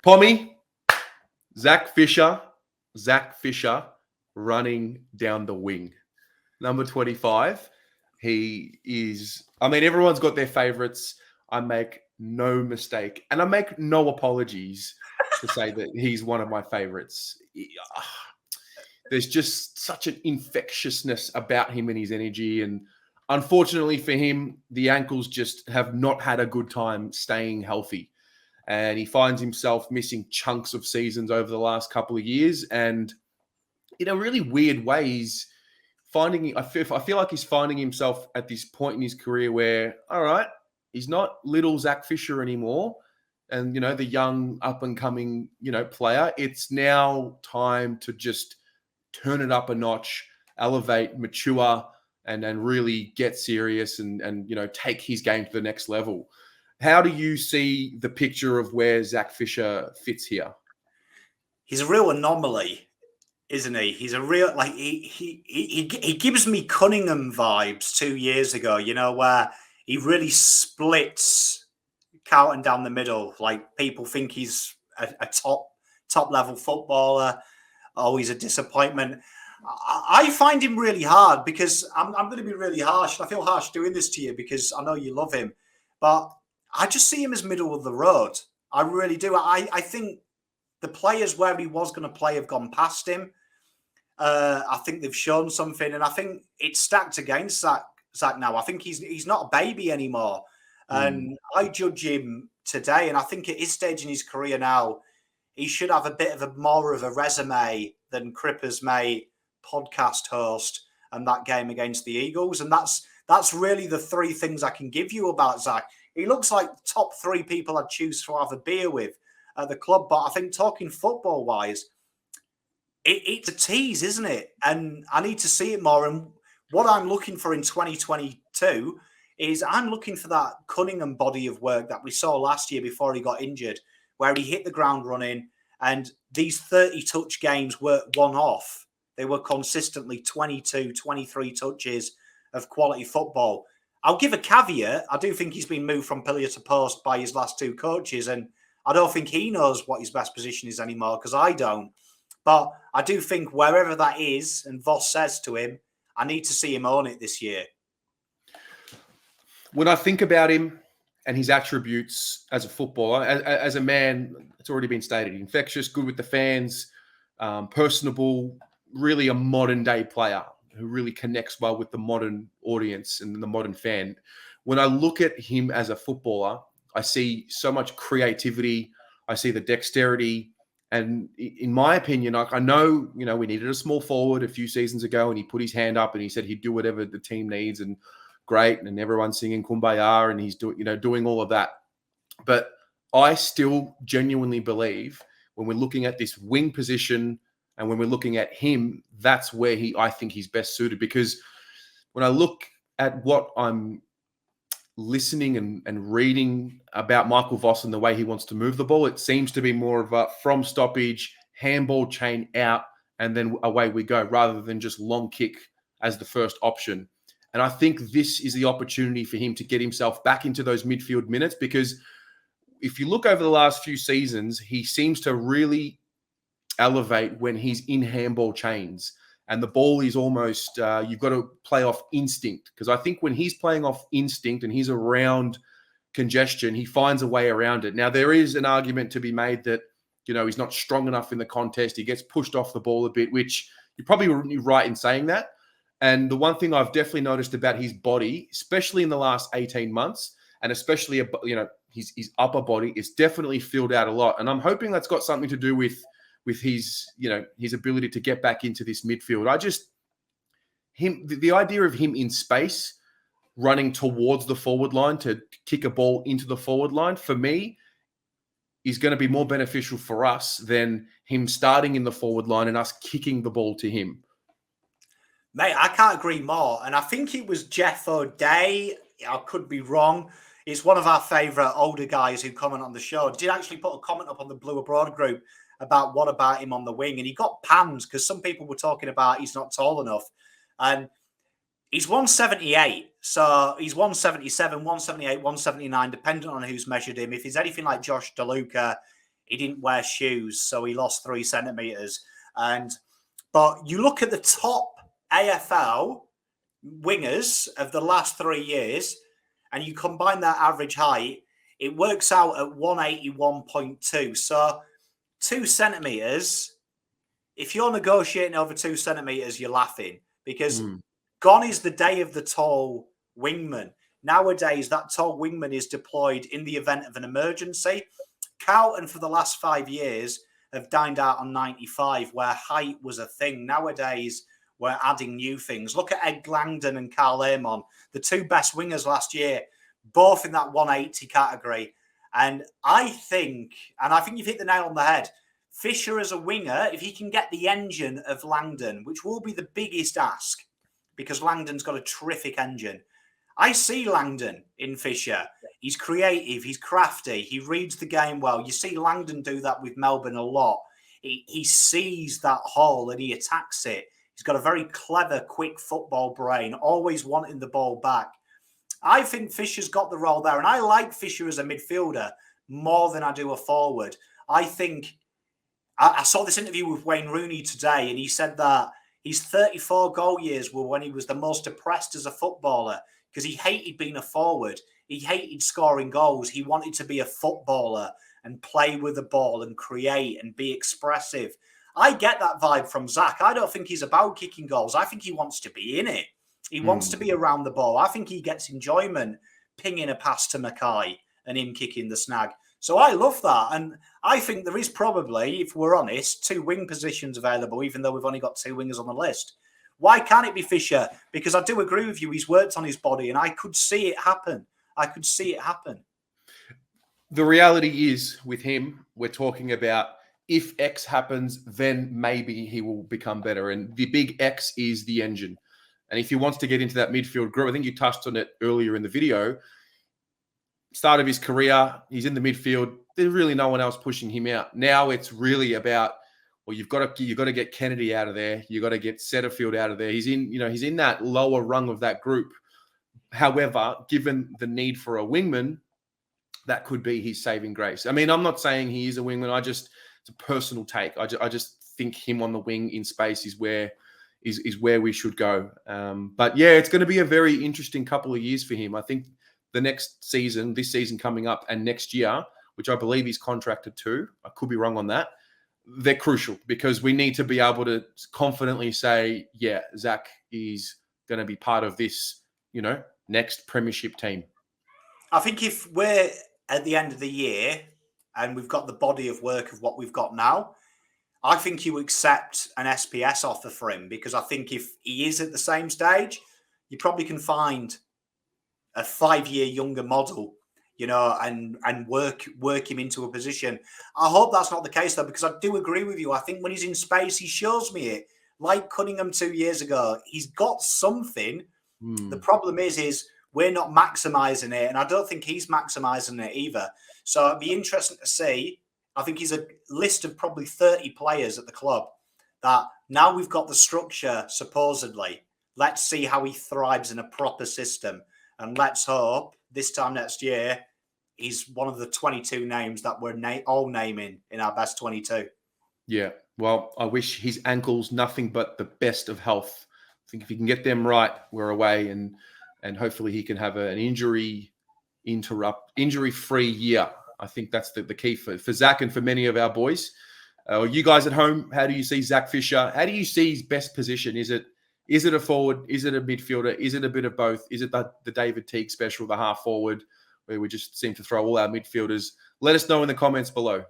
Pommy, Zach Fisher running down the wing. Number 25. He is, everyone's got their favorites. I make no mistake, and I make no apologies to say that he's one of my favorites. There's just such an infectiousness about him and his energy. And unfortunately for him, the ankles just have not had a good time staying healthy. And he finds himself missing chunks of seasons over the last couple of years. And in a really weird way, I feel like he's finding himself at this point in his career where, all right, he's not little Zach Fisher anymore. And, the young up and coming, player. It's now time to just turn it up a notch, elevate, mature, and really get serious and take his game to the next level. How do you see the picture of where Zach Fisher fits here? He's a real anomaly, isn't he? He's a real, like, he gives me Cunningham vibes 2 years ago, where he really splits Carlton down the middle. Like, people think he's a top level footballer. Oh, he's a disappointment. I find him really hard because I'm going to be really harsh. I feel harsh doing this to you because I know you love him, but I just see him as middle of the road. I really do. I think the players where he was going to play have gone past him. I think they've shown something, and I think it's stacked against Zach now. I think he's not a baby anymore, and I judge him today. And I think at his stage in his career now, he should have a bit of more of a resume than Cripper's mate podcast host and that game against the Eagles. And that's really the three things I can give you about Zach. He looks like top three people I'd choose to have a beer with at the club. But I think talking football wise, it's a tease, isn't it? And I need to see it more. And what I'm looking for in 2022 is I'm looking for that Cunningham body of work that we saw last year before he got injured, where he hit the ground running, and these 30 touch games were one-off. They were consistently 22, 23 touches of quality football. I'll give a caveat. I do think he's been moved from pillar to post by his last two coaches, and I don't think he knows what his best position is anymore, because I don't. But I do think wherever that is, and Voss says to him, I need to see him own it this year. When I think about him and his attributes as a footballer, as a man, it's already been stated, infectious, good with the fans, personable, really a modern day player who really connects well with the modern audience and the modern fan. When I look at him as a footballer, I see so much creativity. I see the dexterity. And in my opinion, I know, we needed a small forward a few seasons ago, and he put his hand up and he said he'd do whatever the team needs, and great. And everyone's singing Kumbaya, and he's doing all of that. But I still genuinely believe when we're looking at this wing position and when we're looking at him, that's where I think he's best suited. Because when I look at what I'm listening and reading about Michael Voss and the way he wants to move the ball, it seems to be more of a from stoppage, handball chain out, and then away we go, rather than just long kick as the first option. And I think this is the opportunity for him to get himself back into those midfield minutes, because if you look over the last few seasons, he seems to really elevate when he's in handball chains. And the ball is almost, you've got to play off instinct. Because I think when he's playing off instinct and he's around congestion, he finds a way around it. Now, there is an argument to be made that, he's not strong enough in the contest. He gets pushed off the ball a bit, which you're probably right in saying that. And the one thing I've definitely noticed about his body, especially in the last 18 months, and especially, his upper body, is definitely filled out a lot. And I'm hoping that's got something to do with his, his ability to get back into this midfield. The idea of him in space, running towards the forward line to kick a ball into the forward line, for me, is going to be more beneficial for us than him starting in the forward line and us kicking the ball to him. Mate, I can't agree more. And I think it was Jeff O'Day, I could be wrong, it's one of our favourite older guys who comment on the show, did actually put a comment up on the Blue Abroad group about what about him on the wing. And he got panned because some people were talking about he's not tall enough. And he's 178. So he's 177, 178, 179, depending on who's measured him. If he's anything like Josh DeLuca, he didn't wear shoes, so he lost 3 centimeters. But you look at the top AFL wingers of the last 3 years, and you combine their average height, it works out at 181.2. So 2 centimeters. If you're negotiating over 2 centimeters, you're laughing, because gone is the day of the tall wingman. Nowadays, that tall wingman is deployed in the event of an emergency. Carlton, for the last 5 years, have dined out on 95, where height was a thing. Nowadays, we're adding new things. Look at Ed Langdon and Carl Amon, the 2 best wingers last year, both in that 180 category. And I think you've hit the nail on the head. Fisher as a winger, if he can get the engine of Langdon, which will be the biggest ask, because Langdon's got a terrific engine. I see Langdon in Fisher. He's creative, he's crafty, he reads the game well. You see Langdon do that with Melbourne a lot. He sees that hole and he attacks it. He's got a very clever, quick football brain, always wanting the ball back. I think Fisher's got the role there, and I like Fisher as a midfielder more than I do a forward. I think I saw this interview with Wayne Rooney today, and he said that his 34 goal years were when he was the most depressed as a footballer, because he hated being a forward. He hated scoring goals. He wanted to be a footballer and play with the ball and create and be expressive. I get that vibe from Zach. I don't think he's about kicking goals. I think he wants to be in it. He wants to be around the ball. I think he gets enjoyment pinging a pass to Mackay and him kicking the snag. So I love that. And I think there is probably, if we're honest, 2 wing positions available, even though we've only got 2 wingers on the list. Why can't it be Fisher? Because I do agree with you. He's worked on his body, and I could see it happen. The reality is, with him, we're talking about if X happens, then maybe he will become better. And the big X is the engine. And if he wants to get into that midfield group, I think you touched on it earlier in the video, start of his career, he's in the midfield. There's really no one else pushing him out. Now it's really about, well, you've got to get Kennedy out of there. You've got to get Setterfield out of there. He's in that lower rung of that group. However, given the need for a wingman, that could be his saving grace. I mean, I'm not saying he is a wingman. It's a personal take. I just think him on the wing in space is where we should go. But yeah, it's going to be a very interesting couple of years for him. I think the next season, this season coming up, and next year, which I believe he's contracted to, I could be wrong on that, they're crucial, because we need to be able to confidently say, yeah, Zach is going to be part of this, next premiership team. I think if we're at the end of the year and we've got the body of work of what we've got now, I think you accept an SPS offer for him, because I think if he is at the same stage, you probably can find a 5-year younger model, and work him into a position. I hope that's not the case, though, because I do agree with you. I think when he's in space, he shows me it. Like Cunningham 2 years ago, he's got something. The problem is we're not maximising it, and I don't think he's maximising it either. So it'd be interesting to see. I think he's a list of probably 30 players at the club that now we've got the structure, supposedly. Let's see how he thrives in a proper system. And let's hope this time next year, he's one of the 22 names that we're all naming in our best 22. Yeah. Well, I wish his ankles nothing but the best of health. I think if he can get them right, we're away, and hopefully he can have an injury-free year. I think that's the key for Zach and for many of our boys. You guys at home, how do you see Zach Fisher? How do you see his best position? Is it a forward? Is it a midfielder? Is it a bit of both? Is it the David Teague special, the half forward, where we just seem to throw all our midfielders? Let us know in the comments below.